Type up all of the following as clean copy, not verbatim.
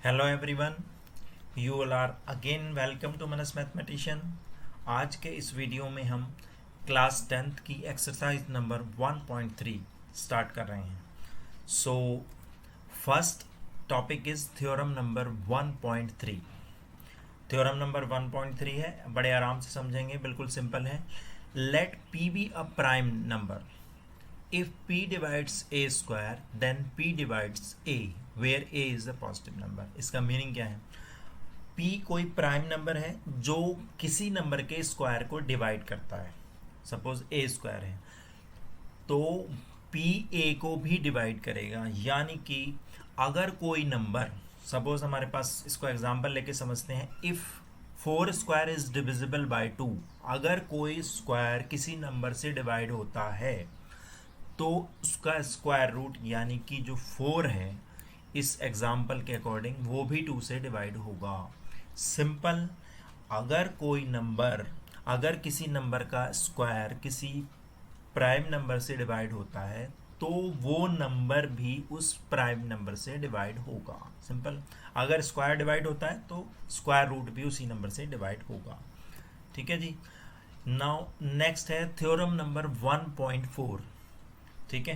Hello everyone, you all are again welcome to Manas mathematician. आज के इस वीडियो में हम क्लास 10th की एक्सरसाइज नंबर 1.3 स्टार्ट कर रहे हैं। So first topic is theorem number 1.3। Theorem number 1.3 है, बड़े आराम से समझेंगे, बिल्कुल सिंपल है। Let p be a prime number if p divides a square then p divides a where a is a positive number। इसका मीनिंग क्या है? p कोई प्राइम नंबर है जो किसी नंबर के स्क्वायर को डिवाइड करता है। सपोज a स्क्वायर है तो p a को भी डिवाइड करेगा, यानी कि अगर कोई नंबर, सपोज हमारे पास, इसको एग्जांपल लेके समझते हैं, if 4 square is divisible by 2। अगर कोई स्क्वायर किसी नंबर से डिवाइड होता है तो उसका स्क्वायर रूट यानी कि जो 4 है इस एग्जाम्पल के अकॉर्डिंग वो भी 2 से डिवाइड होगा। सिंपल। अगर किसी नंबर का स्क्वायर किसी प्राइम नंबर से डिवाइड होता है तो वो नंबर भी उस प्राइम नंबर से डिवाइड होगा। सिंपल। अगर स्क्वायर डिवाइड होता है तो स्क्वायर रूट भी उसी नंबर से डिवाइड होगा। ठीक है जी। नाउ नेक्स्ट है थ्योरम नंबर 1.4। ठीक है,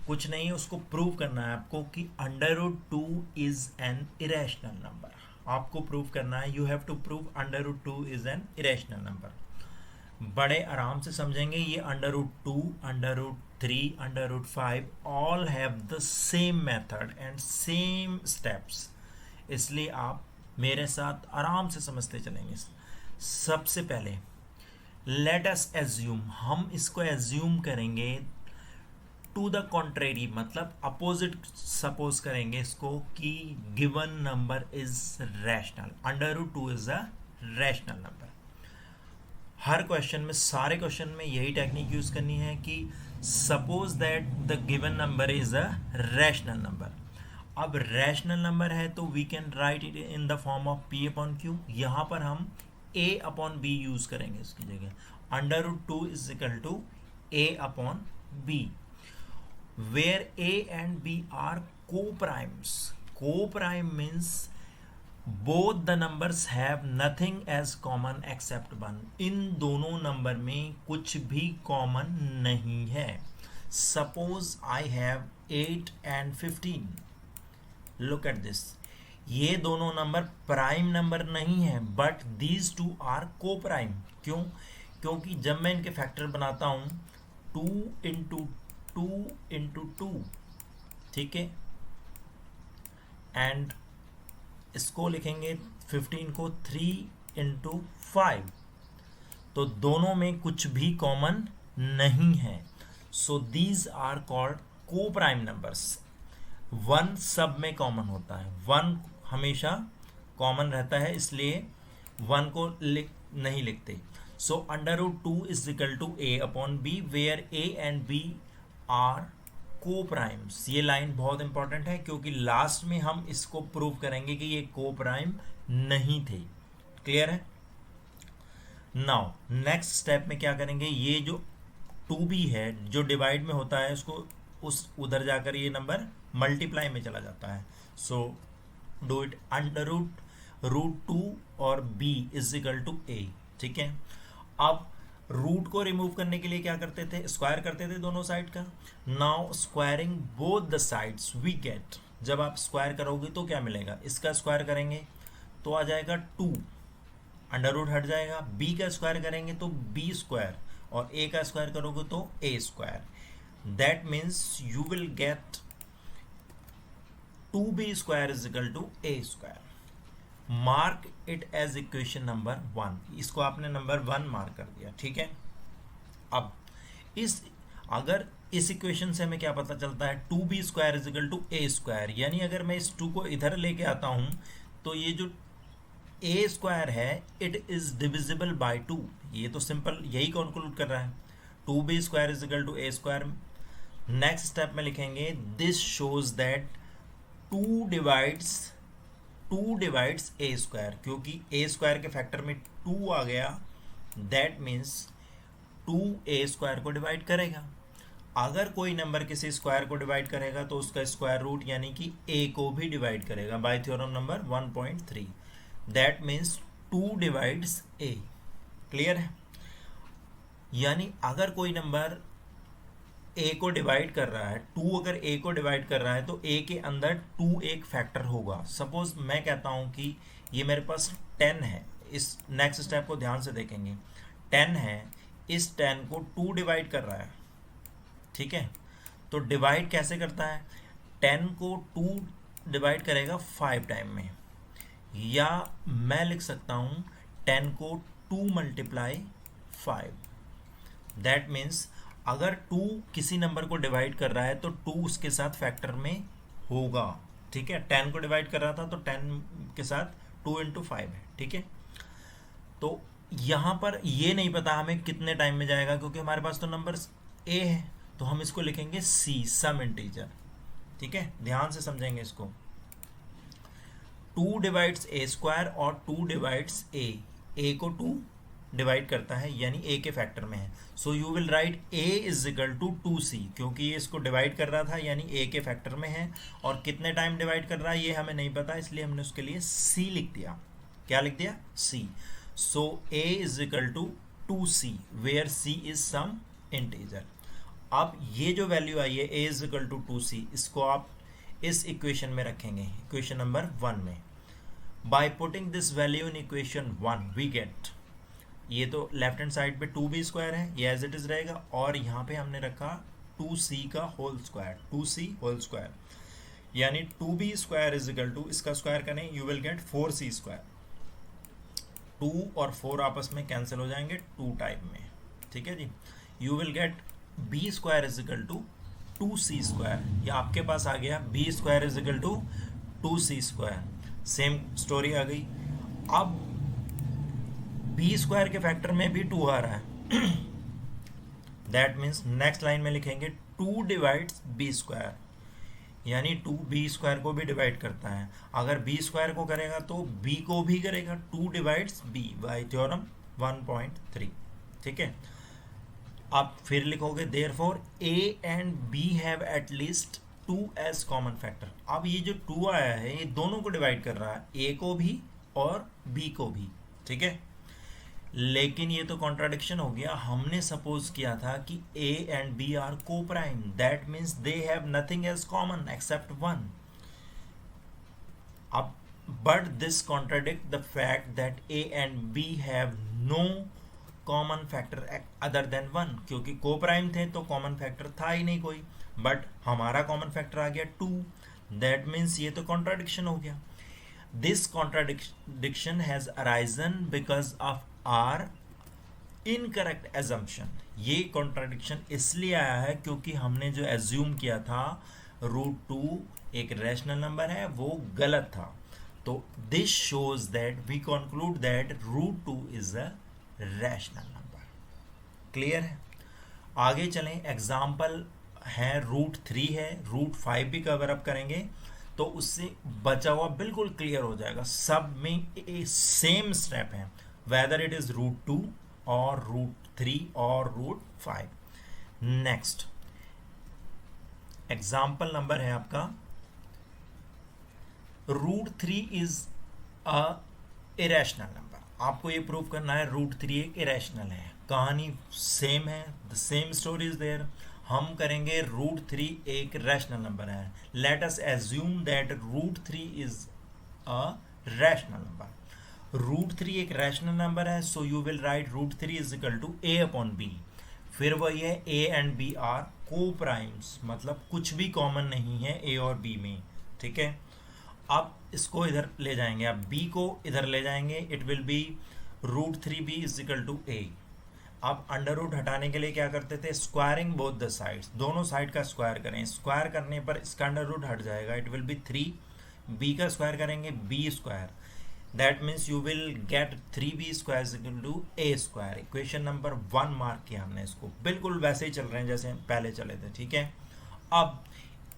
कुछ नहीं है, उसको प्रूव करना है आपको कि √2 इज एन इरेशनल नंबर। आपको प्रूव करना है, you have to prove √2 is an irrational number. बड़े आराम से समझेंगे। ये √2, √3, √5 all have the same method and same steps, इसलिए आप मेरे साथ आराम से समझते चलेंगे। सबसे पहले लेट अस एज्यूम, हम इसको एज्यूम करेंगे टू द कॉन्ट्रेरी, मतलब अपोजिट सपोज करेंगे इसको कि given number is rational. √2 is a rational number. Her question में, सारे क्वेश्चन में यही टेक्निक यूज करनी है कि suppose that the given number is a rational number. अब रैशनल नंबर है तो we can write it in the form of p/q। यहां पर हम a/b यूज करेंगे इसकी जगह। √2 is equal to a/b, where a and b are co-primes। Co-prime means both the numbers have nothing as common except 1। इन दोनों number में कुछ भी कॉमन नहीं है। Suppose I have 8 and 15। Look at this, ये दोनों नंबर प्राइम नंबर नहीं है, बट दीज टू आर को प्राइम। क्यों? क्योंकि जब मैं इनके फैक्टर बनाता हूं 2 इंटू 2 इंटू 2, ठीक है, एंड इसको लिखेंगे 15 को 3 इंटू 5, तो दोनों में कुछ भी कॉमन नहीं है। सो दीज आर कॉल्ड को प्राइम नंबर्स। 1 सब में कॉमन होता है, 1 हमेशा कॉमन रहता है, इसलिए 1 को नहीं लिखते। So √2 is equal to a/b, where a and b are coprimes. ये लाइन बहुत इंपॉर्टेंट है क्योंकि लास्ट में हम इसको प्रूव करेंगे कि ये को प्राइम नहीं थे। क्लियर है? नाउ नेक्स्ट स्टेप में क्या करेंगे, ये जो 2b है जो डिवाइड में होता है उसको उस उधर जाकर ये नंबर मल्टीप्लाई में चला जाता है। सो डू इट √2 और b is equal to a। ठीक है, अब रूट को रिमूव करने के लिए क्या करते थे? स्क्वायर करते थे दोनों साइड का। Now squaring both the sides we get, जब आप स्क्वायर करोगे तो क्या मिलेगा? इसका स्क्वायर करेंगे तो आ जाएगा 2, अंडर हट जाएगा। बी का स्क्वायर करेंगे तो b स्क्वायर, और a का स्क्वायर करोगे तो a square. That means you will get 2b square is equal to a square. Mark it as equation number 1। इसको आपने नंबर 1 मार्क कर दिया। ठीक है, अब अगर इस इक्वेशन से हमें क्या पता चलता है? 2b square is equal to a square, यानी अगर मैं इस 2 को इधर लेके आता हूं तो ये जो a स्क्वायर है इट इज डिविजिबल बाय 2। ये तो सिंपल यही कंक्लूड कर रहा है, 2b square is equal to a square. Next step में लिखेंगे this shows that 2 divides a square, क्योंकि a स्क्वायर के फैक्टर में 2 आ गया, दैट मीन्स 2 a स्क्वायर को डिवाइड करेगा। अगर कोई नंबर किसी स्क्वायर को डिवाइड करेगा तो उसका स्क्वायर रूट यानी कि a को भी डिवाइड करेगा by theorem number 1.3। That means 2 divides a। Clear है? यानी अगर कोई नंबर a को डिवाइड कर रहा है, 2 अगर a को डिवाइड कर रहा है तो a के अंदर 2 एक फैक्टर होगा। सपोज मैं कहता हूं कि ये मेरे पास 10 है, इस नेक्स्ट स्टेप को ध्यान से देखेंगे। 10 है, इस 10 को 2 डिवाइड कर रहा है, ठीक है? तो डिवाइड कैसे करता है? 10 को 2 डिवाइड करेगा 5 टाइम में, या मैं लिख सकता हूं 10 को 2 मल्टीप्लाई 5। दैट मीन्स अगर 2 किसी नंबर को डिवाइड कर रहा है तो 2 उसके साथ फैक्टर में होगा, ठीक है? 10 को डिवाइड कर रहा था तो 10 के साथ 2 इंटू 5 है, ठीक है? तो यहां पर ये नहीं पता हमें कितने टाइम में जाएगा, क्योंकि हमारे पास तो नंबर a है, तो हम इसको लिखेंगे c, सम इंटीजर, ठीक है? ध्यान से समझेंगे इसको। 2 डिवाइड्स a स्क्वायर और 2 डिवाइड्स a को 2 डिवाइड करता है यानी a के फैक्टर में है। So you will write a is equal to 2c, क्योंकि ये इसको डिवाइड कर रहा था यानी a के फैक्टर में है, और कितने टाइम डिवाइड कर रहा है ये हमें नहीं पता, इसलिए हमने उसके लिए c लिख दिया। क्या लिख दिया? c। So a is equal to 2c where c is some integer. अब ये जो वैल्यू आई है a is equal to 2c, इसको आप इस इक्वेशन में रखेंगे, इक्वेशन नंबर 1 में। By putting this value in equation 1 we get, ये तो लेफ्ट हैंड साइड पे 2b स्क्वायर है, ये एज इट इज रहेगा, और यहाँ पे हमने रखा 2c का whole square, 2c whole square, यानी 2b square is equal to, इसका स्क्वायर करें you will get 4c square. 2 और 4 आपस में कैंसिल हो जाएंगे 2 टाइप में, ठीक है जी? You will get b square is equal to 2c square, या आपके पास आ गया b square is equal to 2c square. Same story आ गई। अब b स्क्वायर के फैक्टर में भी 2 आ रहा है, दैट मीन्स नेक्स्ट लाइन में लिखेंगे 2 डिवाइड्स b स्क्वायर, यानी 2 b स्क्वायर को भी डिवाइड करता है। अगर b स्क्वायर को करेगा तो b को भी करेगा, 2 डिवाइड्स b बाय थ्योरम 1.3, ठीक है? आप फिर लिखोगे therefore a and b have at least 2 as common factor. अब ये जो 2 आया है ये दोनों को डिवाइड कर रहा है, a को भी और b को भी, ठीक है? लेकिन ये तो कॉन्ट्राडिक्शन हो गया। हमने सपोज किया था कि a and b are coprime, that means they have nothing as common except 1। अब but this contradict the fact that a and b have no common factor other than 1, क्योंकि को prime थे तो common factor था ही नहीं कोई, but हमारा common factor आ गया 2। दैट मीन्स ये तो कॉन्ट्राडिक्शन हो गया। This contradiction has arisen because of our incorrect assumption. ये कॉन्ट्राडिक्शन इसलिए आया है क्योंकि हमने जो एज्यूम किया था √2 एक रैशनल नंबर है, वो गलत था। तो this shows that we conclude that √2 is a rational number. Clear है? आगे चलें। एग्जाम्पल है √3 है, √5 भी कवर अप करेंगे तो उससे बचा हुआ बिल्कुल क्लियर हो जाएगा। सब में सेम स्टेप है, whether it is √2 or √3 or √5। Next example number है आपका √3 इज अ इरेशनल नंबर। आपको ये प्रूव करना है √3 एक इरेशनल है। कहानी सेम है, the same story is there. हम करेंगे √3 एक रैशनल नंबर है। Let us assume that √3 is a rational number. √3 एक रैशनल नंबर है, so you will write √3 is equal to a upon b। फिर वही है a and b are coprimes, मतलब कुछ भी कॉमन नहीं है a और b में, ठीक है? अब इसको इधर ले जाएंगे, अब b को इधर ले जाएंगे, it will be √3b is equal to a। अब अंडर रूट हटाने के लिए क्या करते थे? स्क्वायरिंग बोथ द साइड्स, दोनों साइड का स्क्वायर करें। स्क्वायर करने पर इसका अंडर रूट हट जाएगा, इट विल बी 3। b का स्क्वायर करेंगे b square, that means you will get 3b square is equal to a square. Equation number 1 mark किया हमने इसको, बिल्कुल वैसे ही चल रहे हैं जैसे पहले चले थे, ठीक है? अब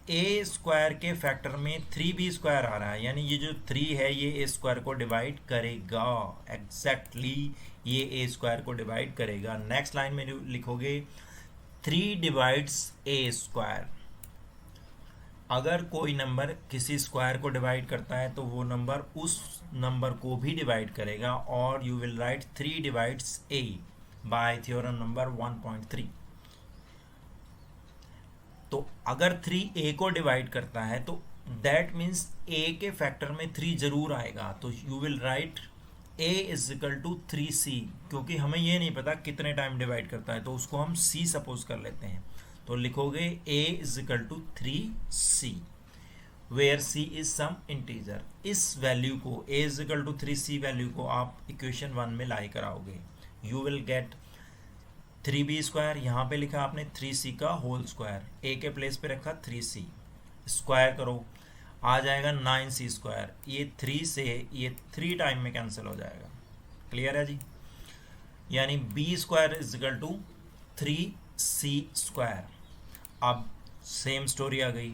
a स्क्वायर के फैक्टर में 3b स्क्वायर आ रहा है, यानी ये जो 3 है ये a स्क्वायर को डिवाइड करेगा, एग्जैक्टली ये a स्क्वायर को डिवाइड करेगा। नेक्स्ट लाइन में लिखोगे 3 डिवाइड्स ए स्क्वायर। अगर कोई नंबर किसी स्क्वायर को डिवाइड करता है तो वो नंबर उस नंबर को भी डिवाइड करेगा, और you will write 3 divides A bye theorem number 1.3। तो अगर 3 ए को डिवाइड करता है तो दैट मीन्स ए के फैक्टर में 3 जरूर आएगा, तो you will write a is equal to 3c, क्योंकि हमें ये नहीं पता कितने टाइम डिवाइड करता है तो उसको हम c सपोज कर लेते हैं। तो लिखोगे a is equal to 3c, where c is some integer. इस वैल्यू को a is equal to 3c value को आप इक्वेशन 1 में लाई कराओगे, you will get 3b square, यहाँ पे लिखा आपने 3c का होल स्क्वायर, a के प्लेस पे रखा 3c, स्क्वायर करो आ जाएगा 9c स्क्वायर। ये 3 से ये 3 टाइम में कैंसिल हो जाएगा। क्लियर है जी? यानी b square is equal to 3c square. अब सेम स्टोरी आ गई,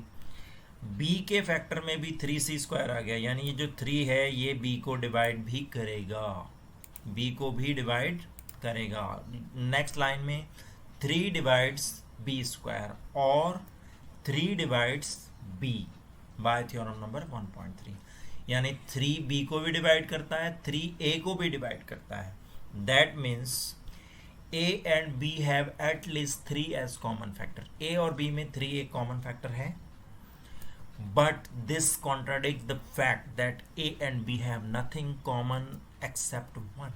b के फैक्टर में भी 3c स्क्वायर आ गया, यानी ये जो 3 है ये b को डिवाइड भी करेगा, b को भी डिवाइड करेगा। नेक्स्ट लाइन में 3 डिवाइड्स b स्क्वायर और 3 divides b bye theorem number 1.3, यानी 3b को भी डिवाइड करता है, 3a को भी डिवाइड करता है। That means a and b have at least 3 as common factor. a और b में 3 एक कॉमन फैक्टर है, but this contradict the fact that a and b have nothing common except 1।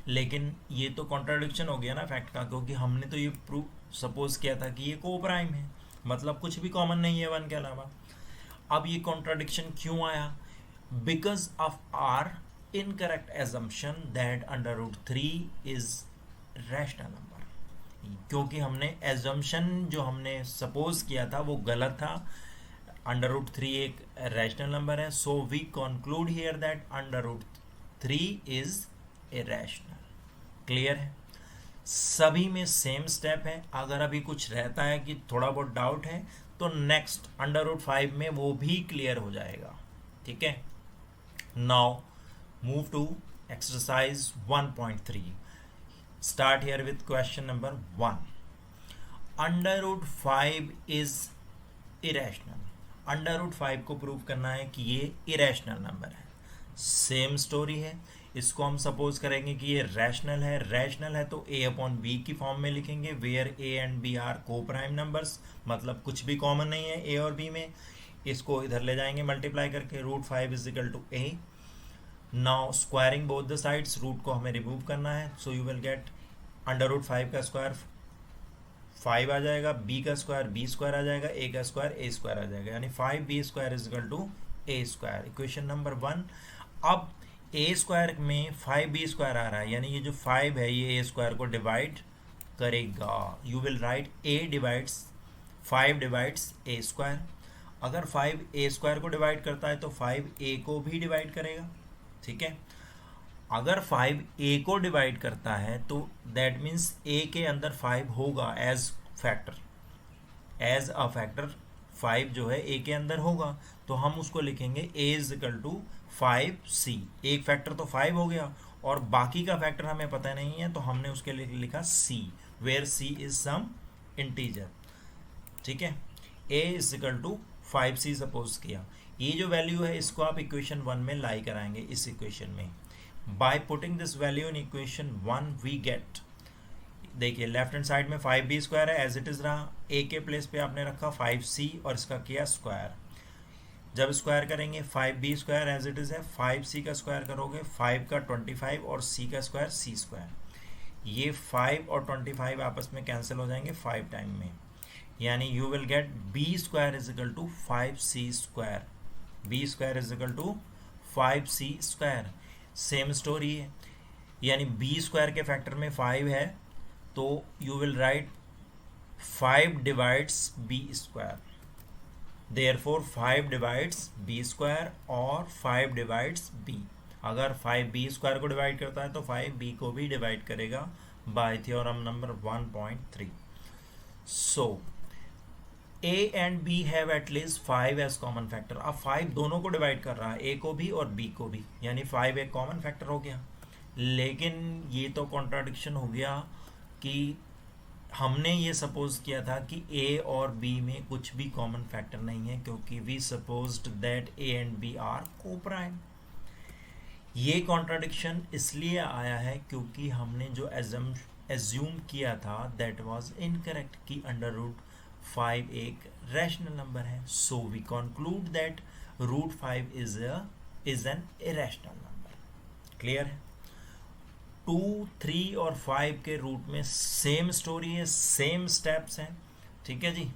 लेकिन ये तो कॉन्ट्राडिक्शन हो गया ना फैक्ट का, क्योंकि हमने तो ये प्रूव सपोज किया था कि ये को प्राइम है, मतलब कुछ भी कॉमन नहीं है 1 के अलावा। अब ये कॉन्ट्राडिक्शन क्यों आया? Because of our incorrect assumption that √3 is rational number, क्योंकि हमने एजम्पशन जो हमने सपोज किया था वो गलत था। √3 एक रैशनल नंबर है, so we conclude here that √3 is irrational. Clear है? सभी में सेम स्टेप है। अगर अभी कुछ रहता है कि थोड़ा बहुत डाउट है तो नेक्स्ट √5 में वो भी क्लियर हो जाएगा। ठीक है, now move to exercise 1.3। Start here with question number 1। √5 is irrational. √5 को प्रूव करना है कि ये इरेशनल नंबर है। सेम स्टोरी है, इसको हम सपोज करेंगे कि ये रैशनल है। रैशनल है तो a/b की फॉर्म में लिखेंगे, where a and b are coprime numbers, मतलब कुछ भी कॉमन नहीं है a और b में। इसको इधर ले जाएंगे मल्टीप्लाई करके, √5 is equal to a। Now squaring both the sides, root को हमें रिमूव करना है, सो यू विल गेट √5 का स्क्वायर 5 आ जाएगा, b का स्क्वायर b स्क्वायर आ जाएगा, a का स्क्वायर a स्क्वायर आ जाएगा, यानी 5b square is equal to a square. Equation number 1। अब a स्क्वायर में 5b स्क्वायर आ रहा है, यानी ये जो 5 है ये a स्क्वायर को डिवाइड करेगा। You will write a divides 5 divides a square. अगर 5 a स्क्वायर को डिवाइड करता है तो 5 a को भी डिवाइड करेगा। ठीक है, अगर 5 a को डिवाइड करता है तो दैट मीन्स a के अंदर 5 होगा as factor, as a factor 5 जो है a के अंदर होगा, तो हम उसको लिखेंगे a is equal to 5c। एक फैक्टर तो 5 हो गया और बाकी का फैक्टर हमें पता नहीं है, तो हमने उसके लिए लिखा c, where c is some integer. ठीक है, a is equal to 5c suppose किया। ये जो वैल्यू है इसको आप इक्वेशन 1 में लाई कराएंगे, इस इक्वेशन में। By putting this value in equation 1 we get, देखिए लेफ्ट हैंड साइड में 5b स्क्वायर है एज इट इज रहा, a के प्लेस पे आपने रखा 5c और इसका किया स्क्वायर। जब स्क्वायर करेंगे 5b square as it is है, 5c का स्क्वायर करोगे 5 का 25 और c का स्क्वायर c स्क्वायर। ये 5 और 25 आपस में कैंसिल हो जाएंगे 5 टाइम में, यानी you will get b square is equal to 5c square. b square is equal to 5c square. Same story है, यानी b स्क्वायर के फैक्टर में 5 है तो you will right 5 divides b square, therefore 5 divides b square और 5 divides b। अगर 5b square को divide करता है तो 5b को भी डिवाइड करेगा by theorem number 1.3। So a and b have at least 5 as common factor. अब 5 दोनों को डिवाइड कर रहा है, a को भी और b को भी, यानी 5 एक कॉमन फैक्टर हो गया। लेकिन ये तो कॉन्ट्राडिक्शन हो गया कि हमने ये सपोज किया था कि ए और बी में कुछ भी कॉमन फैक्टर नहीं है, क्योंकि we supposed that a and b are coprime. ये कॉन्ट्राडिक्शन इसलिए आया है क्योंकि हमने जो एज्यूम किया था दैट वाज इनकरेक्ट कि अंडर रूट 5 एक रैशनल नंबर है। So we conclude that root 5 is an irrational number. Clear है? 2, 3 और 5 के रूट में सेम स्टोरी है, सेम स्टेप्स हैं। ठीक है जी।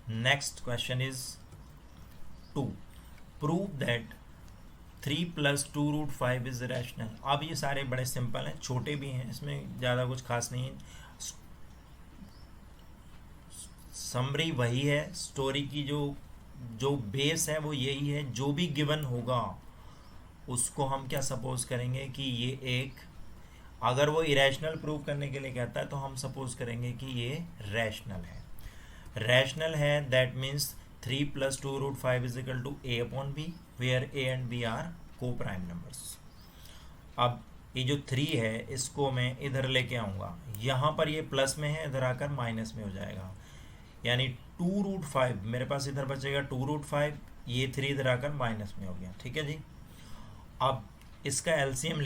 Next question is 2, prove that 3 + 2 root 5 is rational. अब ये सारे बड़े सिंपल हैं, छोटे भी हैं, इसमें ज़्यादा कुछ खास नहीं है। समरी वही है, स्टोरी की जो बेस है वो यही है। जो भी गिवन होगा उसको हम क्या सपोज करेंगे कि ये एक, अगर वो इरेशनल प्रूव करने के लिए कहता है तो हम सपोज करेंगे कि ये रैशनल है। रैशनल है that means 3 + 2 root 5 is equal to a/b, where a and b are coprime numbers. अब ये जो 3 है इसको मैं इधर लेके आऊँगा, यहाँ पर ये प्लस में है, इधर आकर माइनस में हो जाएगा, यानी 2 रूट 5 मेरे पास इधर बचेगा 2 रूट 5, ये 3 इधर आकर माइनस में हो गया। ठीक है जी। अब इसका एलसीएम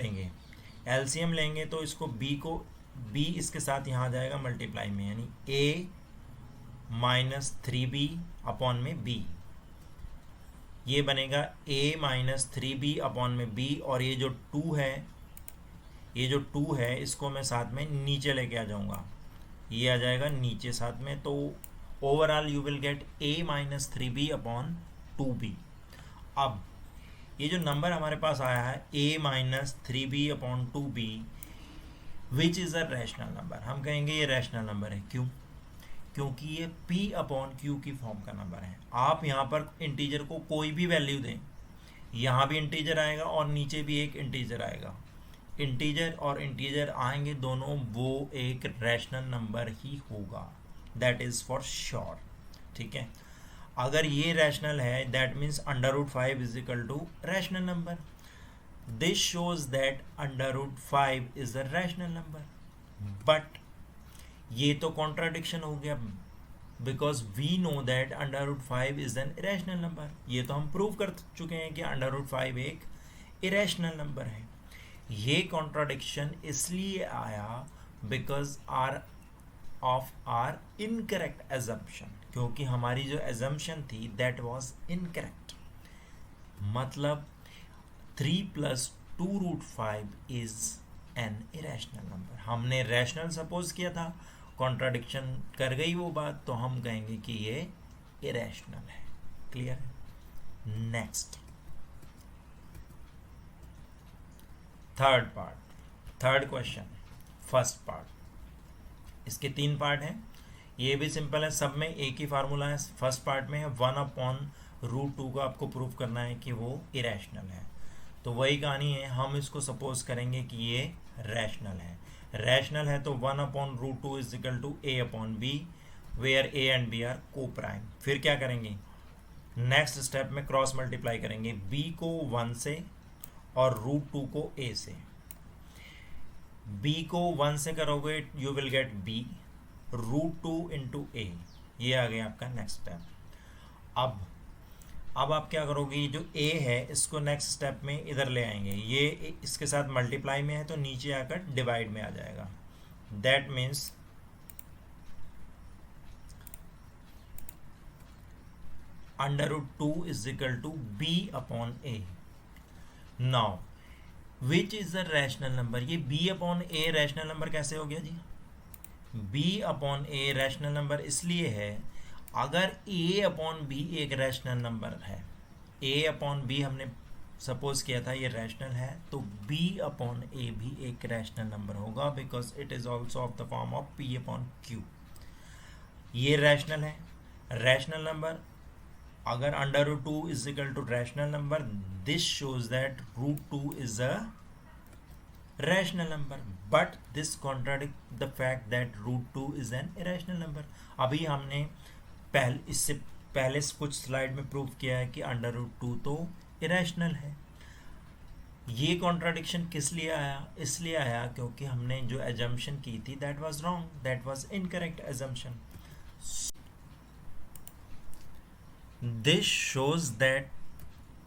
लेंगे तो इसको b इसके साथ यहाँ आ जाएगा मल्टीप्लाई में, यानी a - 3b अपॉन में b, ये बनेगा a - 3b अपॉन में b। और ये जो 2 है इसको मैं साथ में नीचे लेके आ जाऊंगा, ये आ जाएगा नीचे साथ में। तो overall you will gate a - 3b upon 2b। अब ये जो नंबर हमारे पास आया है a - 3b upon 2b which is a rational number, हम कहेंगे ये रैशनल नंबर है। क्यों? क्योंकि ये p/q की फॉर्म का नंबर है। आप यहाँ पर इंटीजर को कोई भी वैल्यू दें, यहाँ भी इंटीजर आएगा और नीचे भी एक इंटीजर आएगा। इंटीजर और इंटीजर आएंगे दोनों, वो एक रैशनल नंबर ही होगा, दैट इज़ फॉर श्योर। ठीक है। अगर ये रैशनल है that means under root 5 is equal to rational number. This shows that under root 5 is a rational number. But ये तो कॉन्ट्राडिक्शन हो गया, because we know that under root 5 is an irrational number. ये तो हम prove कर चुके हैं कि अंडर रूट 5 एक इरेशनल नंबर है। ये कॉन्ट्राडिक्शन इसलिए आया because of our incorrect assumption, क्योंकि हमारी जो एजम्पशन थी दैट वाज इनकरेक्ट। मतलब 3 + 2 root 5 is an irrational number. हमने रैशनल सपोज किया था, कॉन्ट्राडिक्शन कर गई वो बात, तो हम कहेंगे कि ये इरेशनल है। क्लियर है? Next, third question, first part. इसके 3 पार्ट हैं, ये भी सिंपल है, सब में एक ही फार्मूला है। फर्स्ट पार्ट में है 1/√2 को आपको प्रूव करना है कि वो इरेशनल है। तो वही कहानी है, हम इसको सपोज करेंगे कि ये रैशनल है। रैशनल है तो 1/√2 is equal to a/b, where a and b are coprime. फिर क्या करेंगे? नेक्स्ट स्टेप में क्रॉस मल्टीप्लाई करेंगे, b को 1 से और √2 को a से। b को 1 से करोगे you will get b, √2 into a, ये आ गया आपका नेक्स्ट स्टेप। अब आप क्या करोगे, ये जो a है इसको नेक्स्ट स्टेप में इधर ले आएंगे, ये इसके साथ मल्टीप्लाई में है तो नीचे आकर डिवाइड में आ जाएगा। That means √2 is equal to b/a। Now which is the rational number? ये b/a रैशनल नंबर कैसे हो गया जी? b/a रैशनल नंबर इसलिए है, अगर a/b एक रैशनल नंबर है, a/b हमने सपोज किया था ये रैशनल है, तो b/a भी एक रैशनल नंबर होगा, because it is also of the form of p/q। ये रैशनल है, रैशनल नंबर। अगर √2 is equal to rational number, this shows that √2 is a rational number, but this contradict the fact that √2 is an irrational number. अभी हमने इससे पहले कुछ slide में prove किया है कि √2 तो इरेशनल है। ये कॉन्ट्राडिक्शन किस लिए आया? इसलिए आया क्योंकि हमने जो एजम्पशन की थी that was wrong, that was incorrect assumption. This shows that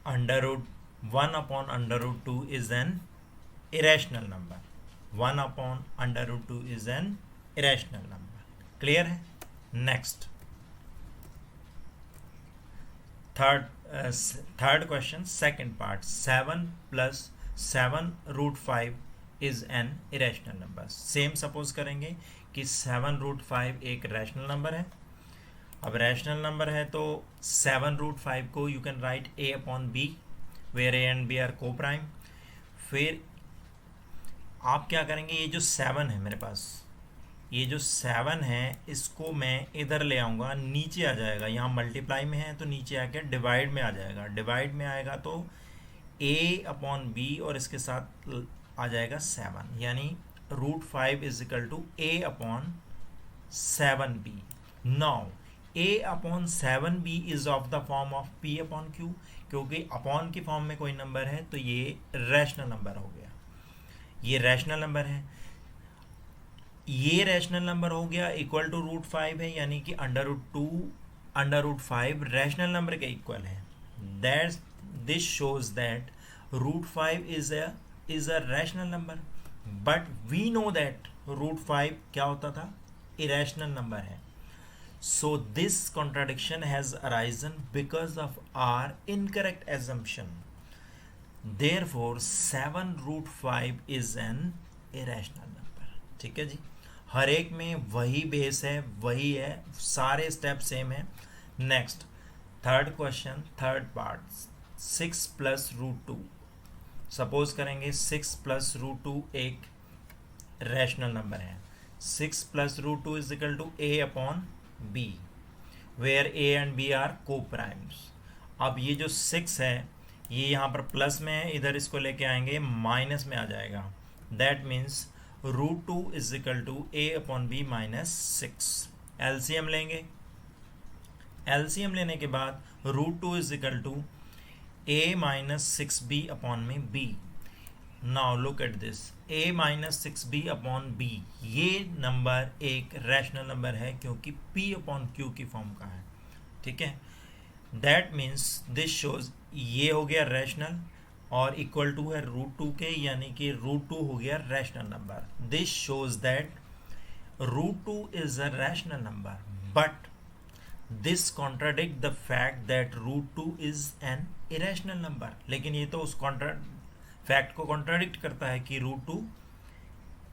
under root 1 upon under root 2 is an irrational number. 1 upon under root 2 is an irrational number. Clear है? Next third question, second part. 7 plus 7 root 5 is an irrational number. Same suppose करेंगे कि 7 root 5 एक rational number है. अब rational number है तो 7 root 5 को you can write a upon b where a and b are coprime. फिर आप क्या करेंगे, ये जो 7 है मेरे पास, ये जो 7 है इसको मैं इधर ले आऊँगा, नीचे आ जाएगा. यहाँ मल्टीप्लाई में है तो नीचे आके डिवाइड में आ जाएगा. डिवाइड में आएगा तो a अपॉन b और इसके साथ आ जाएगा 7, यानी root 5 is equal to a upon 7b. Now a upon 7b is of the form of p upon q. क्योंकि अपॉन की फॉर्म में कोई नंबर है तो ये रैशनल नंबर हो गया. ये रैशनल नंबर है, ये रैशनल नंबर हो गया. इक्वल टू रूट 5 है, यानी कि under root 2 under root 5 rational number के इक्वल है. That this shows that root 5 is a rational number. But we know that root 5 क्या होता था? इरेशनल नंबर है. So this contradiction has arisen because of our incorrect assumption. Therefore 7 root 5 is an irrational number. ठीक है जी, हर एक में वही base है, वही है, सारे स्टेप सेम है. Next third question, third part. 6 plus root 2. Suppose करेंगे 6 प्लस रूट 2 एक रैशनल नंबर है. 6 plus root 2 is equal to a upon b where a and b are coprimes. अब ये जो 6 है ये यहाँ पर प्लस में है, इधर इसको लेके आएंगे माइनस में आ जाएगा. That means root 2 is equal to a upon b minus 6. LCM लेंगे. एलसीएम लेने के बाद root 2 is equal to a minus 6b upon में b. Now look at this, a minus 6b upon b. ये number एक rational number है क्योंकि p upon q की फॉर्म का है. ठीक है, दैट मीन्स दिस शोज ये हो गया रैशनल और इक्वल टू है रूट 2 के, यानी कि रूट 2 हो गया rational number. This shows that root 2 is a rational number, but this contradict the fact that root 2 is an irrational number. लेकिन ये तो उस फैक्ट को कॉन्ट्राडिक्ट करता है कि रूट 2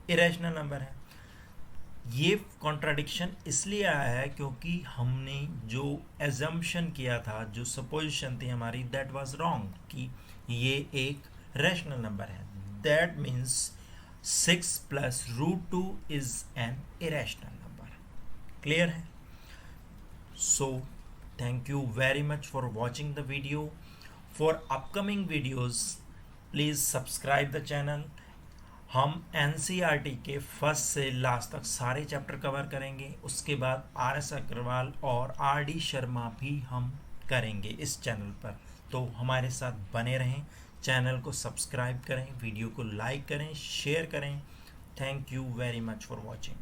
इरेशनल नंबर है. ये कॉन्ट्राडिक्शन इसलिए आया है क्योंकि हमने जो एजम्पशन किया था, जो सपोजिशन थी हमारी, दैट वाज रॉन्ग कि ये एक रैशनल नंबर है. That means 6 plus root 2 is an irrational number. Clear है? So thank you very much for watching the video. For upcoming videos please subscribe the channel. हम NCERT के first से last तक सारे चैप्टर कवर करेंगे. उसके बाद RS अग्रवाल और RD शर्मा भी हम करेंगे इस चैनल पर. तो हमारे साथ बने रहें, चैनल को सब्सक्राइब करें, वीडियो को लाइक करें, शेयर करें. Thank you very much for watching.